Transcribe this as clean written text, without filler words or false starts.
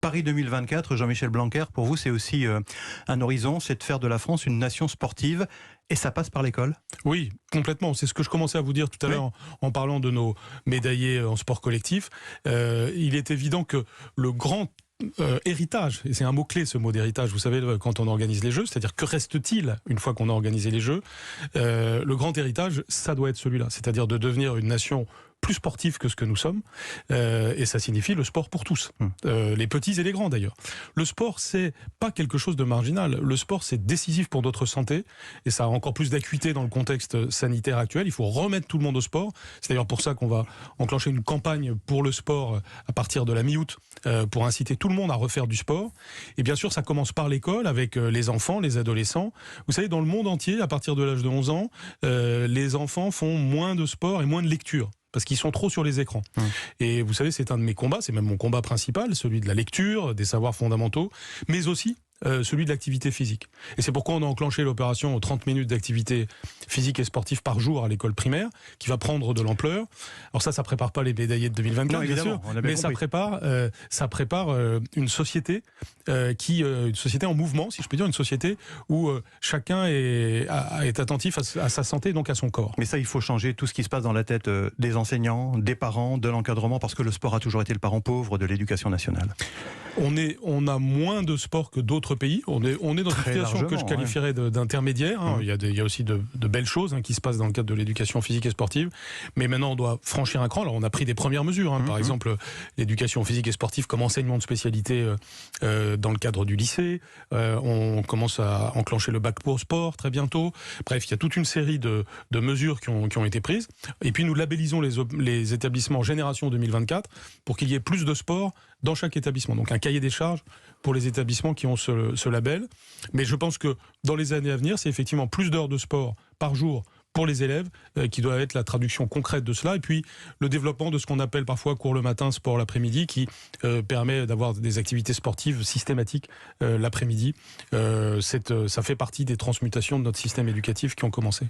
Paris 2024, Jean-Michel Blanquer, pour vous, c'est aussi un horizon, c'est de faire de la France une nation sportive, et ça passe par l'école? Oui, complètement. C'est ce que je commençais à vous dire tout à l'heure en parlant de nos médaillés en sport collectif. Il est évident que le grand héritage, et c'est un mot-clé ce mot d'héritage, vous savez, quand on organise les Jeux, c'est-à-dire que reste-t-il une fois qu'on a organisé les Jeux? Le grand héritage, ça doit être celui-là, c'est-à-dire de devenir une nation plus sportive que ce que nous sommes, et ça signifie le sport pour tous, les petits et les grands d'ailleurs. Le sport, c'est pas quelque chose de marginal, le sport c'est décisif pour notre santé, et ça a encore plus d'acuité dans le contexte sanitaire actuel. Il faut remettre tout le monde au sport, c'est d'ailleurs pour ça qu'on va enclencher une campagne pour le sport à partir de la mi-août, pour inciter tout le monde à refaire du sport, et bien sûr ça commence par l'école, avec les enfants, les adolescents. Vous savez, dans le monde entier, à partir de l'âge de 11 ans, les enfants font moins de sport et moins de lecture, parce qu'ils sont trop sur les écrans. Et vous savez, c'est un de mes combats, c'est même mon combat principal, celui de la lecture, des savoirs fondamentaux, mais aussi celui de l'activité physique. Et c'est pourquoi on a enclenché l'opération 30 minutes d'activité physique et sportive par jour à l'école primaire, qui va prendre de l'ampleur. Alors ça prépare pas les médaillés de 2024, bien sûr, mais ça prépare une société une société en mouvement, si je peux dire, une société où chacun est attentif à sa santé, donc à son corps. Mais ça, il faut changer tout ce qui se passe dans la tête des enseignants, des parents, de l'encadrement, parce que le sport a toujours été le parent pauvre de l'éducation nationale. On a moins de sport que d'autres pays. On est dans une situation que je qualifierais d'intermédiaire. Il y a aussi de belles choses qui se passent dans le cadre de l'éducation physique et sportive. Mais maintenant, on doit franchir un cran. Alors, on a pris des premières mesures. Par exemple, l'éducation physique et sportive comme enseignement de spécialité dans le cadre du lycée. On commence à enclencher le bac pour sport très bientôt. Bref, il y a toute une série de mesures qui ont été prises. Et puis, nous labellisons les établissements Génération 2024 pour qu'il y ait plus de sport dans chaque établissement. Donc un cahier des charges pour les établissements qui ont ce label. Mais je pense que dans les années à venir, c'est effectivement plus d'heures de sport par jour pour les élèves qui doit être la traduction concrète de cela. Et puis le développement de ce qu'on appelle parfois cours le matin, sport l'après-midi, qui permet d'avoir des activités sportives systématiques l'après-midi. Ça fait partie des transmutations de notre système éducatif qui ont commencé.